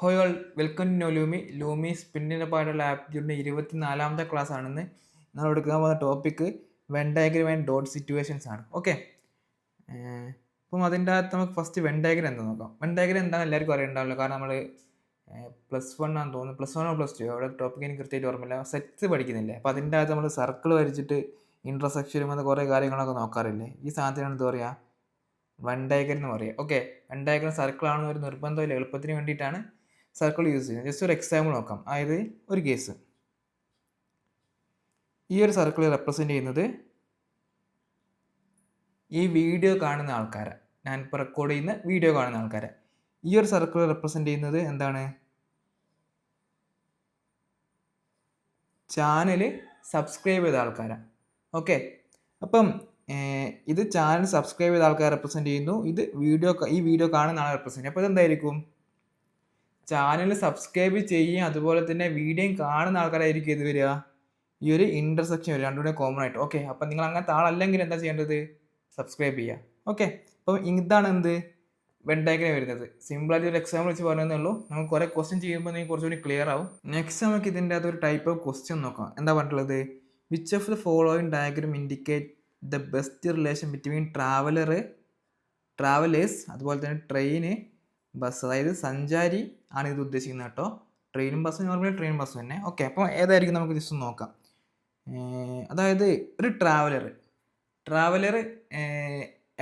ഹോയ് all welcome to ലൂമി സ്പിന്നിൻ്റെ പാടുള്ള ആപ്റ്റിറ്റ്യൂഡിൻ്റെ 24ാമത്തെ class ആണെന്ന് നമ്മൾ എടുക്കാൻ പോകുന്ന topic Venn diagram and dot situations ആണ്. ഓക്കെ, അപ്പം അതിൻ്റെ അകത്ത് നമുക്ക് ഫസ്റ്റ് വെൻ ഡയഗ്രം എന്താ നോക്കാം. വെൻ ഡയഗ്രം എന്താണെന്ന് എല്ലാവർക്കും അറിയണ്ടാവില്ല, കാരണം നമ്മൾ +1 ആണെന്ന് തോന്നുന്നു, +1 +2 അവിടെ ടോപ്പിക്ക് എനിക്ക് കൃത്യമായിട്ട് ഓർമ്മയില്ല, സെറ്റ്സ് പഠിക്കുന്നില്ലേ. അപ്പോൾ അതിൻ്റെ അകത്ത് നമ്മൾ സർക്കിൾ വരച്ചിട്ട് ഇൻ്റർസെക്ഷനും അത് കുറേ കാര്യങ്ങളൊക്കെ നോക്കാറില്ലേ. ഈ സാധനത്തിനാണ് എന്താ പറയുക, വെൻ ഡയഗ്രം എന്ന് പറയുക. ഓക്കെ, വെൻ ഡയഗ്രം സർക്കിൾ ആണെന്ന് ഒരു നിർബന്ധമില്ല, എളുപ്പത്തിന് വേണ്ടിയിട്ടാണ് സർക്കിൾ യൂസ് ചെയ്യുന്നത്. ജസ്റ്റ് ഒരു എക്സാമ്പിൾ നോക്കാം. അതായത് ഒരു കേസ്, ഈ ഒരു സർക്കിൾ റെപ്രസെൻ്റ് ചെയ്യുന്നത് ഈ വീഡിയോ കാണുന്ന ആൾക്കാരെ, ഞാനിപ്പോൾ റെക്കോർഡ് ചെയ്യുന്ന വീഡിയോ കാണുന്ന ആൾക്കാരെ. ഈ ഒരു സർക്കിൾ റെപ്രസെൻ്റ് ചെയ്യുന്നത് എന്താണ്, ചാനൽ സബ്സ്ക്രൈബ് ചെയ്ത ആൾക്കാരാണ്. ഓക്കെ, അപ്പം ഇത് ചാനൽ സബ്സ്ക്രൈബ് ചെയ്ത ആൾക്കാരെ റെപ്രസെൻ്റ് ചെയ്യുന്നു, ഇത് ഈ വീഡിയോ കാണുന്ന ആളെ റെപ്രസെൻ്റ് ചെയ്യും. അപ്പോൾ ഇതെന്തായിരിക്കും, ചാനൽ സബ്സ്ക്രൈബ് ചെയ്യുകയും അതുപോലെ തന്നെ വീഡിയോയും കാണുന്ന ആൾക്കാരായിരിക്കും ഇത് വരിക, ഈ ഒരു ഇൻ്റർസെക്ഷൻ വരിക, രണ്ടുകൂടെ കോമൺ ആയിട്ട്. ഓക്കെ, അപ്പം നിങ്ങൾ അങ്ങനത്തെ ആളല്ലെങ്കിൽ എന്താ ചെയ്യേണ്ടത്, സബ്സ്ക്രൈബ് ചെയ്യുക. ഓക്കെ, അപ്പം ഇതാണ് എന്ത് വെൻ ഡയഗ്രം വരുന്നത്. സിമ്പിളായിട്ട് ഒരു എക്സാമ്പിൾ വെച്ച് പറയുന്നേ ഉള്ളൂ. നമുക്ക് കുറേ ക്വസ്റ്റ്യൻ ചെയ്യുമ്പോൾ നിങ്ങൾക്ക് കുറച്ചുകൂടി ക്ലിയർ ആവും. നെക്സ്റ്റ് നമുക്ക് ഇതിൻ്റെ അകത്ത് ഒരു ടൈപ്പ് ഓഫ് ക്വസ്റ്റ്യൻ നോക്കാം. എന്താ പറഞ്ഞിട്ടുള്ളത്, which of the following diagram indicate the best relation between travellers, അതുപോലെ തന്നെ ട്രെയിന്, ബസ്, അതായത് സഞ്ചാരി ആണ് ഇത് ഉദ്ദേശിക്കുന്നത് കേട്ടോ. ട്രെയിനും ബസ്സും നോർമലി ട്രെയിനും ബസ്സും തന്നെ. ഓക്കെ, അപ്പോൾ ഏതായിരിക്കും നമുക്ക് ജസ്റ്റ് നോക്കാം. അതായത് ഒരു ട്രാവലർ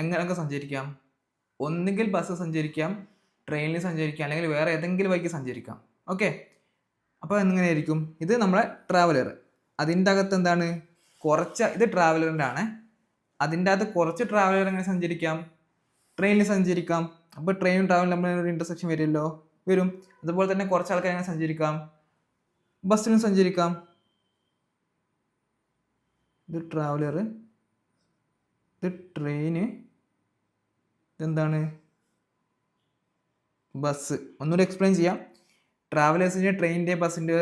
എങ്ങനെയൊക്കെ സഞ്ചരിക്കാം, ഒന്നുകിൽ ബസ് സഞ്ചരിക്കാം, ട്രെയിനിൽ സഞ്ചരിക്കാം, അല്ലെങ്കിൽ വേറെ ഏതെങ്കിലും വഴിക്ക് സഞ്ചരിക്കാം. ഓക്കെ, അപ്പോൾ എങ്ങനെയായിരിക്കും ഇത് നമ്മളെ ട്രാവലർ. അതിൻ്റെ അകത്ത് എന്താണ്, ഇത് ട്രാവലറിൻ്റെ ആണ്. അതിൻ്റെ അകത്ത് കുറച്ച് ട്രാവലർ എങ്ങനെ സഞ്ചരിക്കാം, ട്രെയിനിൽ സഞ്ചരിക്കാം. അപ്പോൾ ട്രെയിനും ട്രാവലും നമ്മൾ ഒരു ഇൻ്റർസെക്ഷൻ വരും. അതുപോലെ തന്നെ കുറച്ച് ആൾക്കാർ എങ്ങനെ സഞ്ചരിക്കാം, ബസ്സിലും സഞ്ചരിക്കാം. ഇത് ട്രാവലർ, ഇത് ട്രെയിന്, ഇതെന്താണ്, ബസ്. ഒന്നുകൂടി എക്സ്പ്ലെയിൻ ചെയ്യാം. ട്രാവലേഴ്സിൻ്റെ, ട്രെയിനിൻ്റെ, ബസ്സിൻ്റെ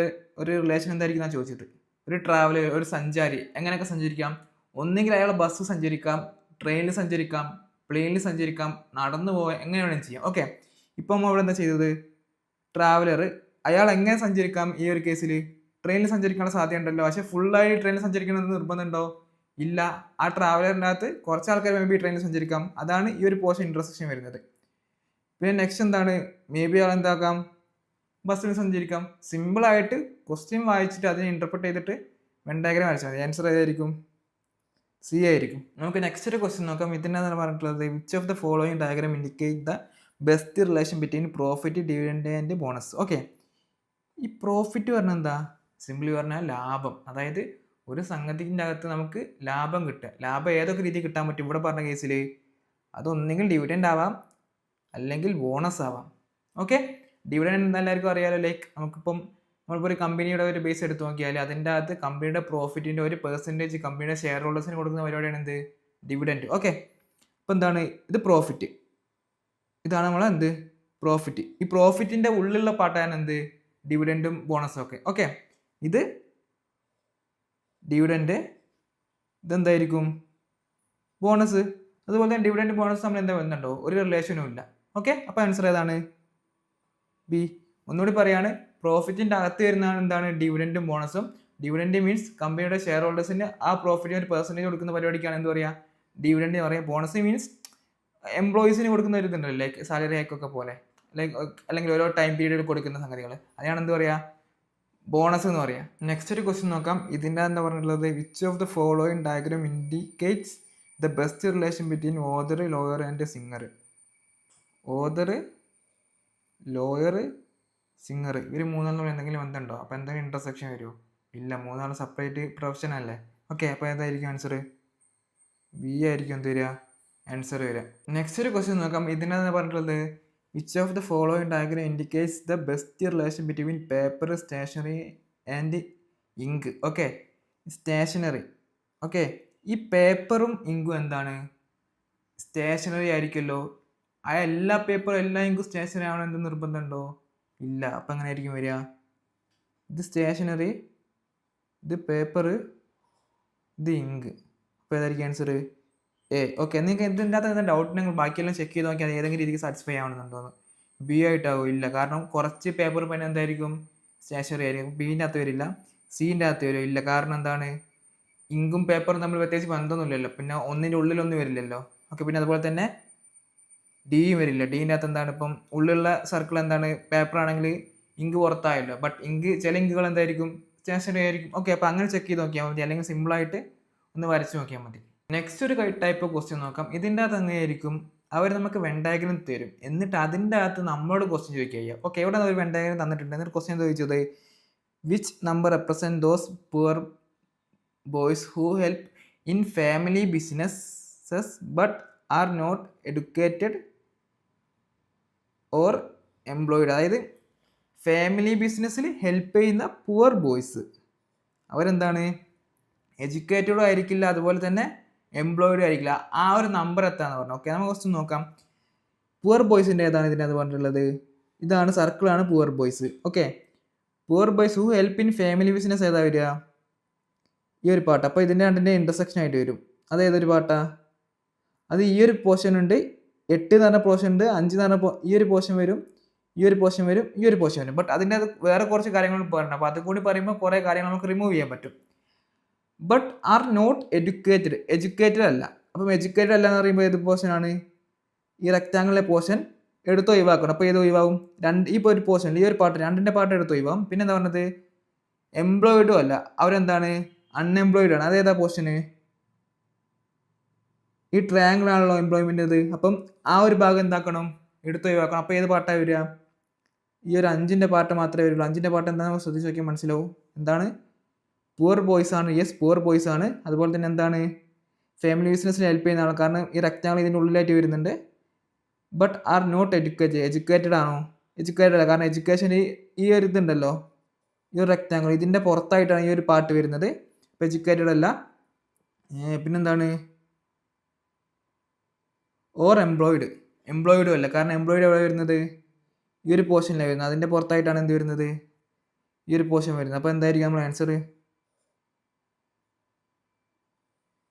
ഒരു റിലേഷൻ എന്തായിരിക്കും എന്നാണ് ചോദിച്ചത്. ഒരു ട്രാവലർ, ഒരു സഞ്ചാരി എങ്ങനെയൊക്കെ സഞ്ചരിക്കാം, ഒന്നെങ്കിൽ അയാൾ ബസ് സഞ്ചരിക്കാം, ട്രെയിനിൽ സഞ്ചരിക്കാം, പ്ലെയിനിൽ സഞ്ചരിക്കാം, നടന്നു പോകാൻ, എങ്ങനെ വേണമെങ്കിലും ചെയ്യാം. ഓക്കെ, ഇപ്പം നമ്മൾ ഇവിടെ എന്താ ചെയ്തത്, ട്രാവലർ അയാൾ എങ്ങനെ സഞ്ചരിക്കാം, ഈ ഒരു കേസിൽ ട്രെയിനിൽ സഞ്ചരിക്കാനുള്ള സാധ്യത ഉണ്ടല്ലോ. പക്ഷേ ഫുള്ളായി ട്രെയിനിൽ സഞ്ചരിക്കണമെന്ന് നിർബന്ധമുണ്ടോ, ഇല്ല. ആ ട്രാവലറിൻ്റെ അകത്ത് കുറച്ച് ആൾക്കാർ മേ ബി ട്രെയിനിൽ സഞ്ചരിക്കാം. അതാണ് ഈ ഒരു പോർഷൻ ഇൻ്റർസെക്ഷൻ വരുന്നത്. പിന്നെ നെക്സ്റ്റ് എന്താണ്, മേ ബി ആൾ എന്താക്കാം, ബസ്സിൽ സഞ്ചരിക്കാം. സിമ്പിളായിട്ട് ക്വസ്റ്റ്യൻ വായിച്ചിട്ട് അതിനെ ഇൻ്റർപ്രറ്റ് ചെയ്തിട്ട് വെൻ ഡയഗ്രം വരച്ചാൽ മതി. ആൻസർ ഏതായിരിക്കും, സി ആയിരിക്കും. നമുക്ക് നെക്സ്റ്റ് ഒരു ക്വസ്റ്റ്യൻ നോക്കാം. ഇതിനെന്താണ് പറഞ്ഞിട്ടുള്ളത്, which of the following diagram indicate the best relation between profit, dividend and bonus. Okay, ഈ പ്രോഫിറ്റ് പറഞ്ഞാൽ എന്താ, സിംപ്ലി പറഞ്ഞാൽ ലാഭം. അതായത് ഒരു സംഗതിൻ്റെ അകത്ത് നമുക്ക് ലാഭം കിട്ടുക. ലാഭം ഏതൊക്കെ രീതിയിൽ കിട്ടാൻ പറ്റും, ഇവിടെ പറഞ്ഞ കേസിൽ അതൊന്നെങ്കിൽ ഡിവിഡൻഡ് ആവാം, അല്ലെങ്കിൽ ബോണസ് ആവാം. ഓക്കെ, ഡിവിഡൻഡ് എന്താ എല്ലാവർക്കും അറിയാലോ. ലൈക്ക് നമുക്കിപ്പം നമ്മളിപ്പോൾ ഒരു കമ്പനിയുടെ ഒരു ബേസ് എടുത്ത് നോക്കിയാൽ അതിൻ്റെ അകത്ത് കമ്പനിയുടെ പ്രോഫിറ്റിൻ്റെ ഒരു പെർസെൻറ്റേജ് കമ്പനിയുടെ ഷെയർ ഹോൾഡേഴ്സിന് കൊടുക്കുന്ന പരിപാടിയാണ് എന്ത്, ഡിവിഡൻഡ്. ഓക്കെ, അപ്പോൾ എന്താണ് ഇത്, പ്രോഫിറ്റ്. ഇതാണ് നമ്മളെ എന്ത്, പ്രോഫിറ്റ്. ഈ പ്രോഫിറ്റിൻ്റെ ഉള്ളിലുള്ള പാർട്ടാണ് എന്ത്, ഡിവിഡൻഡും ബോണസും ഒക്കെ. ഓക്കെ, ഇത് ഡിവിഡൻഡ്, ഇതെന്തായിരിക്കും, ബോണസ്. അതുപോലെ തന്നെ ഡിവിഡൻഡ് ബോണസ് നമ്മൾ എന്താ വരുന്നുണ്ടോ, ഒരു റിലേഷനും ഇല്ല. ഓക്കെ, അപ്പോൾ ആൻസർ ഏതാണ്, ബി. ഒന്നുകൂടി പറയാണ്, പ്രോഫിറ്റിൻ്റെ അകത്ത് വരുന്നതാണ് എന്താണ്, ഡിവിഡൻഡും ബോണസും. ഡിവിഡൻഡ് മീൻസ് കമ്പനിയുടെ ഷെയർ ഹോൾഡേഴ്സിന് ആ പ്രോഫിറ്റിന് ഒരു പെർസെൻറ്റേജ് കൊടുക്കുന്ന പരിപാടിക്കാണ് എന്ത് പറയുക, ഡിവിഡൻഡ് എന്ന് പറയുക. ബോണസ് മീൻസ് എംപ്ലോയീസിന് കൊടുക്കുന്ന ഒരു ഇതുണ്ടല്ലോ, ലൈക്ക് സാലറി ഹൈക്കൊക്കെ പോലെ, ലൈക്ക് അല്ലെങ്കിൽ ഓരോ ടൈം പീരീഡിൽ കൊടുക്കുന്ന സംഗതികൾ, അതാണ് എന്ത് പറയുക, ബോണസ് എന്ന് പറയാം. നെക്സ്റ്റ് ഒരു ക്വസ്റ്റ്യൻ നോക്കാം. ഇതിൻ്റെ എന്താ പറഞ്ഞിട്ടുള്ളത്, which of the following diagram indicates the best relation between author, lawyer and singer. Author, lawyer, singer, ഇവർ മൂന്നാളും എന്തെങ്കിലും ബന്ധമുണ്ടോ, അപ്പോൾ എന്തെങ്കിലും ഇൻ്റർസെക്ഷൻ വരുമോ, ഇല്ല. മൂന്നാളും സെപ്പറേറ്റ് പ്രൊഫഷൻ അല്ലേ. ഓക്കെ, അപ്പോൾ ഏതായിരിക്കും ആൻസർ, ബി ആയിരിക്കും എന്ത് വരിക, ആൻസർ വരിക. നെക്സ്റ്റ് ഒരു ക്വസ്റ്റ്യൻ നോക്കാം. ഇതിനെന്താ പറഞ്ഞിട്ടുള്ളത്, which of the following diagram indicates the best relation between paper, stationery and ink. Okay, stationery. Okay, ഈ പേപ്പറും ഇങ്കും എന്താണ്, സ്റ്റേഷനറി ആയിരിക്കുമല്ലോ. ആ എല്ലാ പേപ്പറും എല്ലാ ഇങ്കും സ്റ്റേഷനറി ആവണം എന്ത് നിർബന്ധമുണ്ടോ, ഇല്ല. അപ്പം എങ്ങനെ ആയിരിക്കും വരിക, ഇത് സ്റ്റേഷനറി, ഇത് പേപ്പർ, ഇത് ഇങ്ക്. അപ്പോൾ ഏതായിരിക്കും ആൻസർ, എ. ഓക്കെ, നിങ്ങൾക്ക് ഇതിൻ്റെ അകത്ത് ഡൗട്ട് നിങ്ങൾ ബാക്കിയെല്ലാം ചെക്ക് ചെയ്ത് നോക്കിയാൽ ഏതെങ്കിലും രീതിക്ക് സാറ്റിസ്ഫൈ ആവുന്നുണ്ടോന്ന്. ബി ആയിട്ടാവും. ഇല്ല, കാരണം കുറച്ച് പേപ്പർ പെൻ എന്തായിരിക്കും, സ്റ്റേഷനറി ആയിരിക്കും. ബീൻ്റെ അകത്ത് വരില്ല. സീൻ്റെ അകത്ത് വരും. ഇല്ല, കാരണം എന്താണ്, ഇങ്കും പേപ്പറും തമ്മിൽ പ്രത്യേകിച്ച് ബന്ധമൊന്നുമില്ലല്ലോ. പിന്നെ ഒന്നിൻ്റെ ഉള്ളിലൊന്നും വരില്ലല്ലോ. ഓക്കെ, പിന്നെ അതുപോലെ തന്നെ ഡിയും വരില്ല. ഡീൻ്റെ അകത്ത് എന്താണ്, ഇപ്പം ഉള്ളിലുള്ള സർക്കിൾ എന്താണ്, പേപ്പർ ആണെങ്കിൽ ഇങ്ക് പുറത്തായല്ലോ. ബട്ട് ചില ഇങ്കുകൾ എന്തായിരിക്കും, സ്റ്റേഷനറി ആയിരിക്കും. ഓക്കെ, അപ്പോൾ അങ്ങനെ ചെക്ക് ചെയ്ത് നോക്കിയാൽ മതി, അല്ലെങ്കിൽ സിമ്പിളായിട്ട് ഒന്ന് വരച്ച് നോക്കിയാൽ മതി. നെക്സ്റ്റ് ഒരു ടൈപ്പ് ക്വസ്റ്റ്യൻ നോക്കാം. ഇതിൻ്റെ അകത്ത് എങ്ങനെയായിരിക്കും, അവർ നമുക്ക് വെൻ ഡയഗ്രം തരും, എന്നിട്ട് അതിൻ്റെ അകത്ത് നമ്മളോട് ക്വസ്റ്റ്യൻ ചോദിക്കുക. ഓക്കെ, ഇവിടെ ഒരു വെൻ ഡയഗ്രം തന്നിട്ടുണ്ട്. എന്നിട്ട് ക്വസ്റ്റ്യൻ ചോദിച്ചത്, which number represent those poor boys who help in family businesses but are not educated or employed. അതായത് ഫാമിലി ബിസിനസ്സിൽ ഹെൽപ്പ് ചെയ്യുന്ന പുവർ ബോയ്സ്, അവരെന്താണ്, എഡ്യൂക്കേറ്റഡും ആയിരിക്കില്ല, അതുപോലെ തന്നെ എംപ്ലോയിഡും ആയിരിക്കില്ല. ആ ഒരു നമ്പർ എത്താന്ന് പറഞ്ഞു. ഓക്കെ, നമുക്ക് ക്വസ്റ്റ്യൻ നോക്കാം. പുവർ ബോയ്സിൻ്റെ ഏതാണ് ഇതിനകത്ത് പറഞ്ഞിട്ടുള്ളത്, ഇതാണ് സർക്കിളാണ് poor boys. Okay, poor boys who help in family business ഏതാ വരിക, ഈ ഒരു പാട്ട്. അപ്പോൾ ഇതിൻ്റെ രണ്ടിൻ്റെ ഇൻ്റർസെക്ഷൻ ആയിട്ട് വരും. അത് ഏതൊരു പാട്ടാ, അത് ഈ ഒരു പോർഷൻ ഉണ്ട്, 8 എന്ന് പറഞ്ഞ പോർഷൻ ഉണ്ട്, 5 എന്ന് പറഞ്ഞ ഈ ഒരു പോർഷൻ വരും, ഈ ഒരു പോർഷൻ വരും, ഈ ഒരു പോർഷൻ വരും. ബട്ട് അതിൻ്റെ അത് വേറെ കുറച്ച് കാര്യങ്ങൾ പറഞ്ഞു. അപ്പോൾ അത് കൂടി പറയുമ്പോൾ കുറേ കാര്യങ്ങൾ നമുക്ക് റിമൂവ് ചെയ്യാൻ പറ്റും. But are not educated, educated അല്ല. അപ്പം എഡ്യൂക്കേറ്റഡ് അല്ല എന്ന് പറയുമ്പോൾ ഏത് പോർഷനാണ്, ഈ റെക്റ്റാങ്കിളിലെ പോർഷൻ എടുത്ത് ഒഴിവാക്കണം. അപ്പോൾ ഏത് ഒഴിവാകും, ഇപ്പോൾ ഒരു പോർഷൻ, ഈ ഒരു പാർട്ട്, രണ്ടിൻ്റെ പാർട്ട് എടുത്ത് ഒഴിവാകും. പിന്നെ എന്താ പറഞ്ഞത്, എംപ്ലോയിഡും അല്ല, അവരെന്താണ്, അൺഎംപ്ലോയിഡ് ആണ്. അതേതാ പോർഷന്, ഈ ട്രയാങ്കിൾ ആണല്ലോ എംപ്ലോയ്മെൻ്റ് ഇത്. അപ്പം ആ ഒരു ഭാഗം എന്താക്കണം, എടുത്ത് ഒഴിവാക്കണം. അപ്പോൾ ഏത് പാർട്ടാണ് വരിക, ഈ ഒരു 5ൻ്റെ പാർട്ട് മാത്രമേ വരുള്ളൂ. 5ൻ്റെ പാർട്ട് എന്താണെന്ന് ശ്രദ്ധിച്ച് നോക്കിയാൽ മനസ്സിലാവും. എന്താണ്, പുവർ ബോയ്സ് ആണ്. യെസ്, പുവർ ബോയ്സ് ആണ്. അതുപോലെ തന്നെ എന്താണ്, ഫാമിലി ബിസിനസ്സിന് ഹെൽപ്പ് ചെയ്യുന്ന ആൾ. കാരണം ഈ റെക്റ്റാങ്കിൾ ഇതിൻ്റെ ഉള്ളിലായിട്ട് വരുന്നുണ്ട്. But are not educated, educated ആണോ, എഡ്യൂക്കേറ്റഡ് അല്ല. കാരണം എഡ്യൂക്കേഷൻ ഈ ഒരു ഇതുണ്ടല്ലോ, ഈ ഒരു റെക്റ്റാങ്കിൾ ഇതിൻ്റെ പുറത്തായിട്ടാണ് ഈ ഒരു പാർട്ട് വരുന്നത്. അപ്പോൾ എഡ്യൂക്കേറ്റഡ് അല്ല. പിന്നെന്താണ്, ഓർ എംപ്ലോയിഡ്, എംപ്ലോയിഡും അല്ല. കാരണം എംപ്ലോയിഡ് എവിടെ വരുന്നത്, ഈ ഒരു പോർഷനിലാണ് വരുന്നത്. അതിൻ്റെ പുറത്തായിട്ടാണ് എന്ത് വരുന്നത്, ഈ ഒരു പോർഷൻ വരുന്നത്. അപ്പോൾ എന്തായിരിക്കും നമ്മൾ ആൻസർ,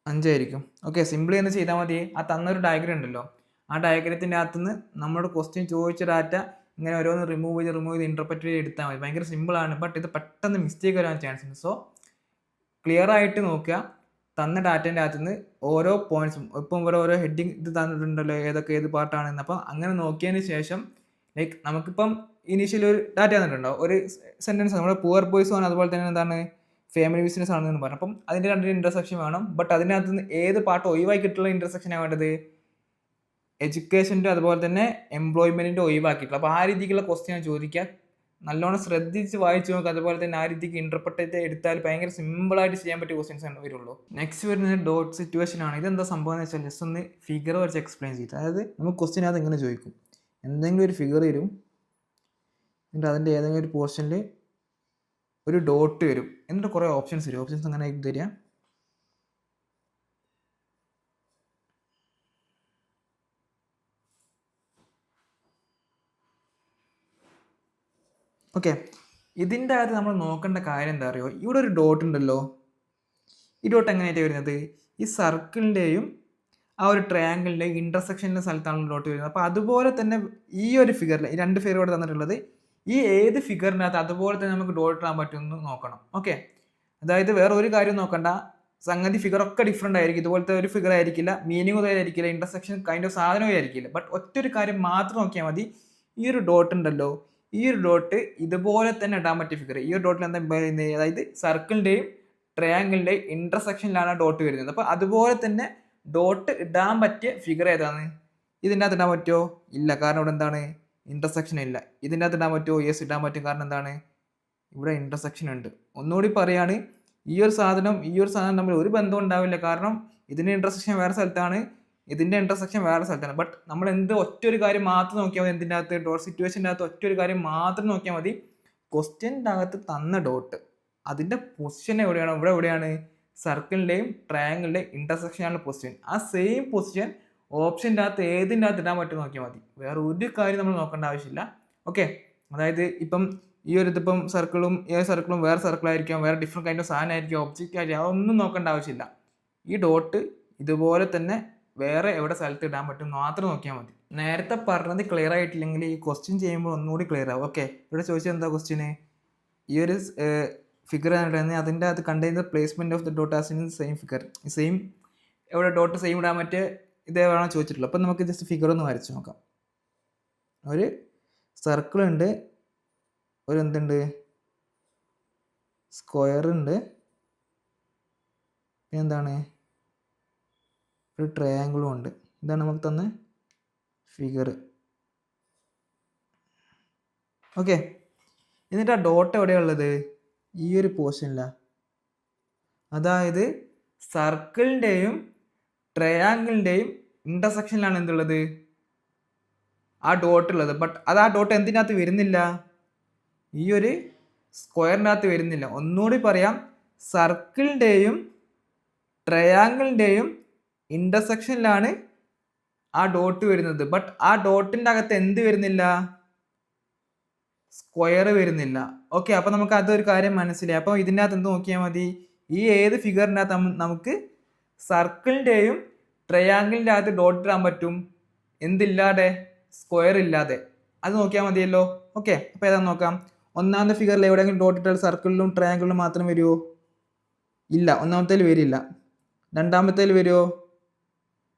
5 ആയിരിക്കും. ഓക്കെ, സിമ്പിളി എന്ന് ചെയ്താൽ മതി. ആ തന്നൊരു ഡയഗ്രം ഉണ്ടല്ലോ, ആ ഡയഗ്രത്തിൻ്റെ അകത്തുനിന്ന് നമ്മളോട് ക്വസ്റ്റ്യൻ ചോദിച്ച ഡാറ്റ ഇങ്ങനെ ഓരോന്ന് റിമൂവ് ചെയ്ത് ഇൻ്റർപ്രറ്റ് ചെയ്ത് എടുത്താൽ മതി. ഭയങ്കര സിമ്പിളാണ്. ബട്ട് ഇത് പെട്ടെന്ന് മിസ്റ്റേക്ക് വരാൻ ചാൻസ് ഉണ്ട്. സോ ക്ലിയർ ആയിട്ട് നോക്കുക. തന്ന ഡാറ്റേൻ്റെ അകത്തുനിന്ന് ഓരോ പോയിന്റ്സും, ഇപ്പം ഇവിടെ ഓരോ ഹെഡിങ് ഇത് തന്നിട്ടുണ്ടല്ലോ, ഏത് പാർട്ടാണെന്ന്. അപ്പം അങ്ങനെ നോക്കിയതിന് ശേഷം ലൈക്ക് നമുക്കിപ്പം ഇനീഷ്യലി ഒരു ഡാറ്റ തന്നിട്ടുണ്ടോ, ഒരു സെൻറ്റൻസ്, നമ്മുടെ പുവർ ബോയ്സ് ആണ്, അതുപോലെ തന്നെ എന്താണ്, ഫാമിലി ബിസിനസ് ആണെന്ന് പറഞ്ഞു. അപ്പം അതിൻ്റെ രണ്ടിന് ഇൻ്റർസെക്ഷൻ വേണം. ബട്ട് അതിനകത്ത് നിന്ന് ഏത് പാർട്ട് ഒഴിവാക്കിയിട്ടുള്ള ഇൻ്റർസെക്ഷനാണ് വേണ്ടത്, എഡ്യൂക്കേഷൻ്റെ അതുപോലെ തന്നെ എംപ്ലോയ്മെൻറ്റിൻ്റെ ഒഴിവാക്കിയിട്ടുള്ള. അപ്പോൾ ആ രീതിക്കുള്ള ക്വസ്റ്റ്യൻ ചോദിക്കുക. നല്ലോണം ശ്രദ്ധിച്ച് വായിച്ചു നോക്കുക. അതുപോലെ തന്നെ ആ രീതിക്ക് ഇൻ്റർപ്രറ്റ് എടുത്താൽ ഭയങ്കര സിമ്പിളായിട്ട് ചെയ്യാൻ പറ്റിയ ക്വസ്റ്റ്യൻസ് ആണ് വരുള്ളൂ. നെക്സ്റ്റ് വരുന്നത് ഡോട്ട് സിറ്റുവേഷൻ ആണ്. ഇതെന്താ സംഭവം എന്ന് വെച്ചാൽ ജസ്റ്റ് ഒന്ന് ഫിഗർ വരച്ച് എക്സ്പ്ലെയിൻ ചെയ്ത്. അതായത് നമുക്ക് ക്വസ്റ്റ്യൻ അത് എങ്ങനെ ചോദിക്കും, എന്തെങ്കിലും ഒരു ഫിഗർ വരും, എന്നിട്ട് അതിൻ്റെ ഏതെങ്കിലും ഒരു പോർഷനിൽ ഒരു ഡോട്ട് വരും, എന്നിട്ട് കുറേ ഓപ്ഷൻസ് വരും. ഓപ്ഷൻസ് അങ്ങനെ തരിക. ഓക്കെ, ഇതിൻ്റെ അകത്ത് നമ്മൾ നോക്കേണ്ട കാര്യം എന്താ അറിയോ, ഇവിടെ ഒരു ഡോട്ട് ഉണ്ടല്ലോ. ഈ ഡോട്ട് എങ്ങനെയായിട്ട് വരുന്നത്, ഈ സർക്കിളിൻ്റെയും ആ ഒരു ട്രയാങ്കിളിൻ്റെയും ഇൻ്റർസെക്ഷൻ്റെ സ്ഥലത്താണ് ഡോട്ട് വരുന്നത്. അപ്പോൾ അതുപോലെ തന്നെ ഈ ഒരു ഫിഗറിൽ, ഈ 2 ഫിഗർ ഇവിടെ തന്നിട്ടുള്ളത്, ഈ ഏത് ഫിഗറിനകത്ത് അതുപോലെ തന്നെ നമുക്ക് ഡോട്ട് ഇടാൻ പറ്റുമെന്ന് നോക്കണം. ഓക്കെ, അതായത് വേറെ ഒരു കാര്യം നോക്കണ്ട, സംഗതി ഫിഗറൊക്കെ ഡിഫറെൻ്റ് ആയിരിക്കും. ഇതുപോലത്തെ ഒരു ഫിഗർ ആയിരിക്കില്ല, മീനിങ് ആയിരിക്കില്ല, ഇൻ്റർസെക്ഷൻ കൈൻഡ് ഓഫ് സാധനവും ആയിരിക്കില്ല. ബട്ട് ഒറ്റൊരു കാര്യം മാത്രം നോക്കിയാൽ മതി, ഈ ഒരു ഡോട്ട് ഉണ്ടല്ലോ, ഈ ഒരു ഡോട്ട് ഇതുപോലെ തന്നെ ഇടാൻ പറ്റിയ ഫിഗർ. ഈ ഒരു ഡോട്ടിൽ എന്താ, അതായത് സർക്കിളിൻ്റെയും ട്രയാങ്കിളിൻ്റെയും ഇൻ്റർസെക്ഷനിലാണ് ഡോട്ട് വരുന്നത്. അപ്പോൾ അതുപോലെ തന്നെ ഡോട്ട് ഇടാൻ പറ്റിയ ഫിഗർ ഏതാണ്, ഇതിൻ്റെ അകത്ത് ഇടാൻ പറ്റുമോ, ഇല്ല. കാരണം ഇവിടെ എന്താണ്, ഇൻ്റർസെക്ഷൻ ഇല്ല. ഇതിൻ്റെ അകത്ത് ഇടാൻ പറ്റുമോ, യെസ് ഇടാൻ പറ്റും. കാരണം എന്താണ്, ഇവിടെ ഇൻ്റർസെക്ഷൻ ഉണ്ട്. ഒന്നുകൂടി പറയാണ്, ഈ ഒരു സാധനം തമ്മിൽ ഒരു ബന്ധം ഉണ്ടാവില്ല. കാരണം ഇതിൻ്റെ ഇൻ്റർസെക്ഷൻ വേറെ സ്ഥലത്താണ്, ഇതിൻ്റെ ഇൻ്റർസെക്ഷൻ വേറെ സ്ഥലത്താണ്. ബട്ട് നമ്മൾ ഒറ്റൊരു കാര്യം മാത്രം നോക്കിയാൽ മതി. എന്തിൻ്റെ അകത്ത്, ഡോട്ട് സിറ്റുവേഷൻ്റെ അകത്ത് ഒറ്റൊരു കാര്യം മാത്രം നോക്കിയാൽ മതി. ക്വസ്റ്റ്യൻ്റെ അകത്ത് തന്ന ഡോട്ട് അതിൻ്റെ പൊസിഷൻ എവിടെയാണ്, ഇവിടെ എവിടെയാണ്, സർക്കിളിൻ്റെയും ട്രയാങ്കിളിൻ്റെയും ഇൻ്റർസെക്ഷനാണ് പൊസിഷൻ. ആ സെയിം പൊസിഷൻ ഓപ്ഷൻ്റെ അകത്ത് ഏതിൻ്റെ അകത്ത് ഇടാൻ പറ്റും നോക്കിയാൽ മതി. വേറെ ഒരു കാര്യം നമ്മൾ നോക്കേണ്ട ആവശ്യമില്ല. ഓക്കെ, അതായത് ഇപ്പം ഈ ഒരു ഇതിപ്പം സർക്കിളും വേറെ സർക്കിളായിരിക്കാം, വേറെ ഡിഫറെൻറ്റ് കൈൻഡ് ഓഫ് സാധനമായിരിക്കും, ഒബ്ജക്റ്റ് ആയിരിക്കും, അതൊന്നും നോക്കേണ്ട ആവശ്യമില്ല. ഈ ഡോട്ട് ഇതുപോലെ തന്നെ വേറെ എവിടെ സ്ഥലത്ത് ഇടാൻ പറ്റും മാത്രം നോക്കിയാൽ മതി. നേരത്തെ പറഞ്ഞത് ക്ലിയർ ആയിട്ടില്ലെങ്കിൽ ഈ ക്വസ്റ്റ്യൻ ചെയ്യുമ്പോൾ ഒന്നുകൂടി ക്ലിയർ ആവും. ഓക്കെ, ഇവിടെ ചോദിച്ചത് എന്താ ക്വസ്റ്റ്യന്? ഈ ഒരു ഫിഗർ ആണ് അതിൻ്റെ അത് container placement of the dot as in same figure. Same എവിടെ ഡോട്ട് സെയിം ഇടാൻ പറ്റിയ ഇതേവാണോ ചോദിച്ചിട്ടുള്ളത്. അപ്പം നമുക്ക് ജസ്റ്റ് ഫിഗർ ഒന്ന് വരച്ച് നോക്കാം. ഒരു സർക്കിൾ ഉണ്ട്, ഒരു എന്തുണ്ട്, സ്ക്വയർ ഉണ്ട്, പിന്നെ എന്താണ്, ഒരു ട്രയാങ്കിളും ഉണ്ട്. ഇതാണ് നമുക്ക് തന്ന ഫിഗർ. ഓക്കെ, എന്നിട്ട് ആ ഡോട്ട് എവിടെയുള്ളത്? ഈ ഒരു പോർഷനിലാണ്. അതായത് സർക്കിളിൻ്റെയും ട്രയാങ്കിളിൻ്റെയും ഇൻ്റർസെക്ഷനിലാണ് എന്തുള്ളത്? ആ ഡോട്ട് ഉള്ളത്. ബട്ട് അത് ആ ഡോട്ട് എന്തിനകത്ത് വരുന്നില്ല? ഈ ഒരു സ്ക്വയറിൻ്റെ അകത്ത് വരുന്നില്ല. ഒന്നുകൂടി പറയാം, സർക്കിളിൻ്റെയും ട്രയാങ്കിളിൻ്റെയും ഇൻ്റർസെക്ഷനിലാണ് ആ ഡോട്ട് വരുന്നത്. ബട്ട് ആ ഡോട്ടിൻ്റെ അകത്ത് എന്ത് വരുന്നില്ല? സ്ക്വയർ വരുന്നില്ല. ഓക്കെ, അപ്പം നമുക്ക് അതൊരു കാര്യം മനസ്സിലായി. അപ്പോൾ ഇതിൻ്റെ അകത്ത് എന്ത് നോക്കിയാൽ മതി? ഈ ഏത് ഫിഗറിൻ്റെ അകത്ത് നമുക്ക് സർക്കിളിൻ്റെയും ട്രയാങ്കിളിൻ്റെ അകത്ത് ഡോട്ട് ഇടാൻ പറ്റും? എന്തില്ലാതെ? സ്ക്വയർ ഇല്ലാതെ. അത് നോക്കിയാൽ മതിയല്ലോ. ഓക്കെ, അപ്പോൾ ഏതാ നോക്കാം. ഒന്നാമത്തെ ഫിഗറിൽ എവിടെയെങ്കിലും ഡോട്ട് ഇട്ടാൽ സർക്കിളിലും ട്രയാങ്കിളിലും മാത്രം വരുമോ? ഇല്ല, ഒന്നാമത്തേൽ വരില്ല. രണ്ടാമത്തേൽ വരുമോ?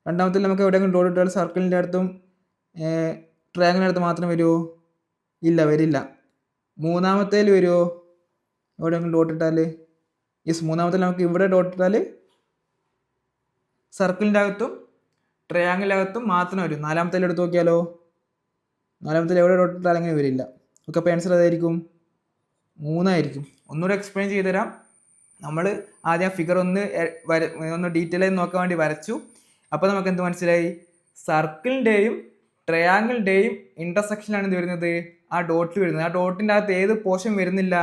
രണ്ടാമത്തേൽ നമുക്ക് എവിടെയെങ്കിലും ഡോട്ട് ഇട്ടാൽ സർക്കിളിൻ്റെ അടുത്തും ട്രയാങ്കിളിൻ്റെ അടുത്ത് മാത്രം വരുമോ? ഇല്ല, വരില്ല. മൂന്നാമത്തേൽ വരുമോ? എവിടെയെങ്കിലും ഡോട്ട് ഇട്ടാൽ? യെസ്, മൂന്നാമത്തേൽ നമുക്ക് ഇവിടെ ഡോട്ട് ഇട്ടാൽ സർക്കിളിൻ്റെ അകത്തും ട്രയാങ്കിളിൻ്റെ അകത്തും മാത്രം വരും. നാലാമത്തേൽ എടുത്ത് നോക്കിയാലോ? നാലാമത്തേൽ എവിടെ ഡോട്ട് ഇട്ടാൽ അങ്ങനെ വരില്ല. ഓക്കെ, അപ്പോൾ ആൻസർ ഏതായിരിക്കും? 3 ആയിരിക്കും. ഒന്നുകൂടെ എക്സ്പ്ലെയിൻ ചെയ്തുതരാം. നമ്മൾ ആദ്യം ഫിഗർ ഒന്ന് ഡീറ്റെയിൽ ആയി നോക്കാൻ വേണ്ടി വരച്ചു. അപ്പോൾ നമുക്ക് എന്ത് മനസ്സിലായി? സർക്കിളിൻ്റെയും ട്രയാങ്കിളിൻ്റെയും ഇൻ്റർസെക്ഷനിലാണ് എന്ത് വരുന്നത്? ആ ഡോട്ടിൽ വരുന്നത്. ആ ഡോട്ടിൻ്റെ അകത്ത് ഏത് പോർഷൻ വരുന്നില്ല?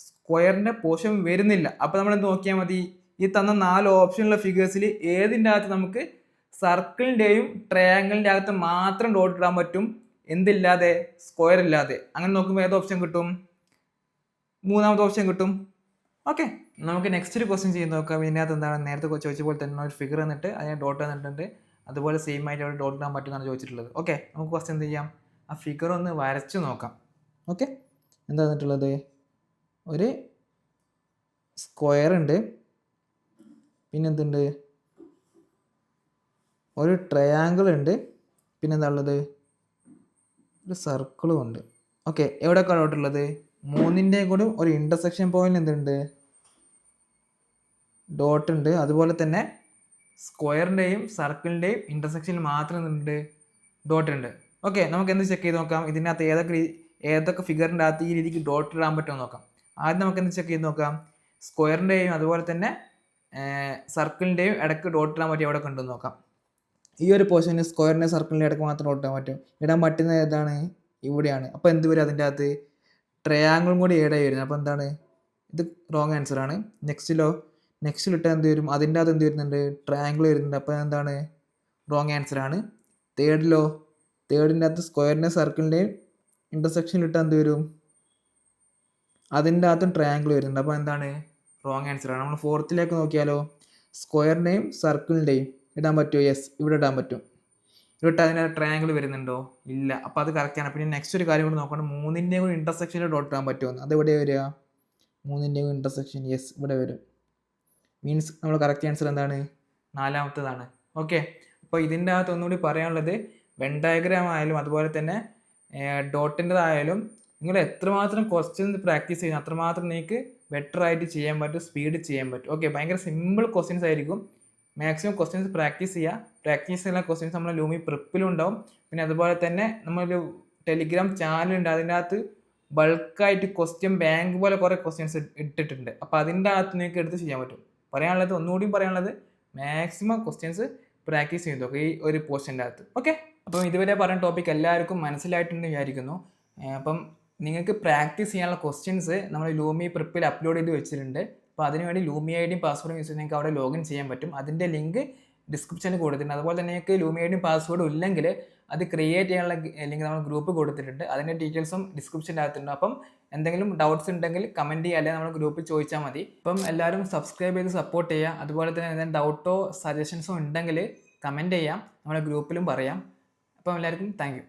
സ്ക്വയറിൻ്റെ പോർഷൻ വരുന്നില്ല. അപ്പോൾ നമ്മൾ എന്ത് നോക്കിയാൽ മതി? ഈ തന്ന 4 ഓപ്ഷനുള്ള ഫിഗേഴ്സിൽ ഏതിൻ്റെ അകത്ത് നമുക്ക് സർക്കിളിൻ്റെയും ട്രയാങ്കിളിൻ്റെ അകത്ത് മാത്രം ഡോട്ട് ഇടാൻ പറ്റും? എന്തില്ലാതെ? സ്ക്വയർ ഇല്ലാതെ. അങ്ങനെ നോക്കുമ്പോൾ ഏത് ഓപ്ഷൻ കിട്ടും? മൂന്നാമത്തെ ഓപ്ഷൻ കിട്ടും. ഓക്കെ, നമുക്ക് നെക്സ്റ്റ് ഒരു ക്വസ്റ്റ്യൻ ചെയ്ത് നോക്കാം. ഇതിനകത്ത് എന്താണ് നേരത്തെ ചോദിച്ച പോലെ തന്നെ ഒരു ഫിഗർ എന്നിട്ട് അതിനെ ഡോട്ട് തന്നിട്ടുണ്ട്. അതുപോലെ സെയിം ആയിട്ട് അവിടെ ഡോട്ട് ഇടാൻ പറ്റുമെന്നാണ് ചോദിച്ചിട്ടുള്ളത്. ഓക്കെ, നമുക്ക് ക്വസ്റ്റ്യൻ എന്ത് ചെയ്യാം? ആ ഫിഗർ ഒന്ന് വരച്ച് നോക്കാം. ഓക്കെ, എന്താ തന്നിട്ടുള്ളത്? ഒരു സ്ക്വയർ ഉണ്ട്, പിന്നെ എന്തുണ്ട്, ഒരു ട്രയാങ്കിൾ ഉണ്ട്, പിന്നെ എന്താ ഉള്ളത്? ഒരു സർക്കിളും ഉണ്ട്. ഓക്കെ, എവിടെയൊക്കെയാണ് ഡോട്ട് ഉള്ളത്? 3ൻ്റെയും കൂടി ഒരു ഇൻ്റർസെക്ഷൻ പോയിന്റ് എന്തുണ്ട്? ഡോട്ട് ഉണ്ട്. അതുപോലെ തന്നെ സ്ക്വയറിൻ്റെയും സർക്കിളിൻ്റെയും ഇൻ്റർസെക്ഷനിൽ മാത്രം എന്തുണ്ട്? ഡോട്ട് ഉണ്ട്. ഓക്കെ, നമുക്ക് എന്ത് ചെക്ക് ചെയ്ത് നോക്കാം? ഇതിനകത്ത് ഏതൊക്കെ ഫിഗറിൻ്റെ അകത്ത് ഈ രീതിക്ക് ഡോട്ട് ഇടാൻ പറ്റുമോ നോക്കാം. ആദ്യം നമുക്ക് എന്ത് ചെക്ക് ചെയ്ത് നോക്കാം? സ്ക്വയറിൻ്റെയും അതുപോലെ തന്നെ സർക്കിളിൻ്റെയും ഇടയ്ക്ക് ഡോട്ട് ഇടാൻ പറ്റും എവിടെ കണ്ടെന്ന് നോക്കാം. ഈ ഒരു പോർഷന് സ്ക്വയറിൻ്റെ സർക്കിളിൻ്റെ ഇടയ്ക്ക് മാത്രം ഡോട്ട് ഇടാൻ പറ്റും. ഇടാൻ പറ്റുന്നത് ഏതാണ്? ഇവിടെയാണ്. അപ്പോൾ എന്ത് വരും അതിൻ്റെ അകത്ത്? ട്രയാങ്കിളും കൂടി ഏടായി വരുന്നത്. അപ്പോൾ എന്താണ്? ഇത് റോങ് ആൻസർ ആണ്. നെക്സ്റ്റിലിട്ട് എന്ത് വരും? അതിൻ്റെ അകത്ത് എന്ത് വരുന്നുണ്ട്? ട്രയാങ്കിൾ വരുന്നുണ്ട്. അപ്പോൾ എന്താണ്? റോങ് ആൻസർ ആണ്. തേർഡിൻ്റെ അകത്ത് സ്ക്വയറിൻ്റെ സർക്കിളിൻ്റെയും ഇൻ്റർസെക്ഷനിലിട്ട് എന്ത് വരും? അതിൻ്റെ അകത്തും ട്രയാങ്കിൾ വരുന്നുണ്ട്. അപ്പോൾ എന്താണ്? റോങ് ആൻസർ ആണ്. നമ്മൾ ഫോർത്തിലേക്ക് നോക്കിയാലോ? സ്ക്വയറിൻ്റെയും സർക്കിളിൻ്റെയും ഇടാൻ പറ്റുമോ? യെസ്, ഇവിടെ ഇടാൻ പറ്റും. ഇവിടെ അതിന് ട്രയാങ്കിൾ വരുന്നുണ്ടോ? ഇല്ല. അപ്പോൾ അത് കറക്റ്റാണ്. പിന്നെ നെക്സ്റ്റ് ഒരു കാര്യം കൂടി നോക്കണം, 3ൻ്റെയും കൂടി ഇൻ്റർസെക്ഷനിൽ ഡോട്ട് ഇടാൻ പറ്റുമെന്ന്. അത് എവിടെ വരിക? 3ൻ്റെയും ഇൻ്റർസെക്ഷൻ. യെസ്, ഇവിടെ വരും. മീൻസ് നമ്മൾ കറക്റ്റ് ആൻസർ എന്താണ്? 4ാമത്തേതാണ്. ഓക്കെ, അപ്പോൾ ഇതിൻ്റെ അകത്ത് ഒന്നുകൂടി പറയാനുള്ളത്, വെൻ ഡയഗ്രാം ആയാലും അതുപോലെ തന്നെ ഡോട്ടിൻ്റെതായാലും നിങ്ങൾ എത്രമാത്രം ക്വസ്റ്റ്യൻസ് പ്രാക്ടീസ് ചെയ്യുന്നു അത്രമാത്രം നിങ്ങൾക്ക് ബെറ്റർ ആയിട്ട് ചെയ്യാൻ പറ്റും, സ്പീഡ് ചെയ്യാൻ പറ്റും. ഓക്കെ, ഭയങ്കര സിമ്പിൾ ക്വസ്റ്റ്യൻസ് ആയിരിക്കും. മാക്സിമം ക്വസ്റ്റ്യൻസ് പ്രാക്ടീസ് ചെയ്യുക. പ്രാക്ടീസ് ചെയ്യുന്ന ക്വസ്റ്റ്യൻസ് നമ്മൾ ലൂമി പ്രിപ്പിലും ഉണ്ടാവും. പിന്നെ അതുപോലെ തന്നെ നമ്മളൊരു ടെലിഗ്രാം ചാനലുണ്ട്, അതിൻ്റെ അകത്ത് ബൾക്കായിട്ട് ക്വസ്റ്റ്യൻ ബാങ്ക് പോലെ കുറേ ക്വസ്റ്റ്യൻസ് ഇട്ടിട്ടുണ്ട്. അപ്പോൾ അതിൻ്റെ അകത്ത് നിങ്ങൾക്ക് എടുത്ത് ചെയ്യാൻ പറ്റും. പറയാനുള്ളത്, ഒന്നുകൂടിയും പറയാനുള്ളത്, മാക്സിമം ക്വസ്റ്റ്യൻസ് പ്രാക്ടീസ് ചെയ്തു നോക്കുക ഈ ഒരു പോർഷൻ്റെ അകത്ത്. ഓക്കെ, അപ്പം ഇതുവരെ പറഞ്ഞ ടോപ്പിക് എല്ലാവർക്കും മനസ്സിലായിട്ടുണ്ടെന്ന് വിചാരിക്കുന്നു. അപ്പം നിങ്ങൾക്ക് പ്രാക്ടീസ് ചെയ്യാനുള്ള ക്വസ്റ്റ്യൻസ് നമ്മൾ ലൂമി പ്രിപ്പിൽ അപ്ലോഡ് ചെയ്ത് വെച്ചിട്ടുണ്ട്. അപ്പോൾ അതിനുവേണ്ടി ലൂമി ഐഡിയും പാസ്വേഡും യൂസ് ചെയ്ത് നിങ്ങൾക്ക് അവിടെ ലോഗിൻ ചെയ്യാൻ പറ്റും. അതിൻ്റെ ലിങ്ക് ഡിസ്ക്രിപ്ഷനിൽ കൊടുത്തിട്ടുണ്ട്. അതുപോലെ തന്നെ നിങ്ങൾക്ക് ലൂമി ഐഡിയും പാസ്വേഡും ഇല്ലെങ്കിൽ അത് ക്രിയേറ്റ് ചെയ്യാനുള്ള ലിങ്ക് നമ്മൾ ഗ്രൂപ്പ് കൊടുത്തിട്ടുണ്ട്. അതിൻ്റെ ഡീറ്റെയിൽസും ഡിസ്ക്രിപ്ഷൻ്റെ അകത്തുണ്ട്. അപ്പം എന്തെങ്കിലും ഡൗട്ട്സ് ഉണ്ടെങ്കിൽ കമൻറ്റ് ചെയ്യുക, അല്ലെങ്കിൽ നമ്മൾ ഗ്രൂപ്പിൽ ചോദിച്ചാൽ മതി. അപ്പം എല്ലാവരും സബ്സ്ക്രൈബ് ചെയ്ത് സപ്പോർട്ട് ചെയ്യുക. അതുപോലെ തന്നെ എന്തെങ്കിലും ഡൗട്ടോ സജഷൻസോ ഉണ്ടെങ്കിൽ കമൻറ്റ് ചെയ്യാം, നമ്മുടെ ഗ്രൂപ്പിലും പറയാം. അപ്പോൾ എല്ലാവർക്കും താങ്ക് യു.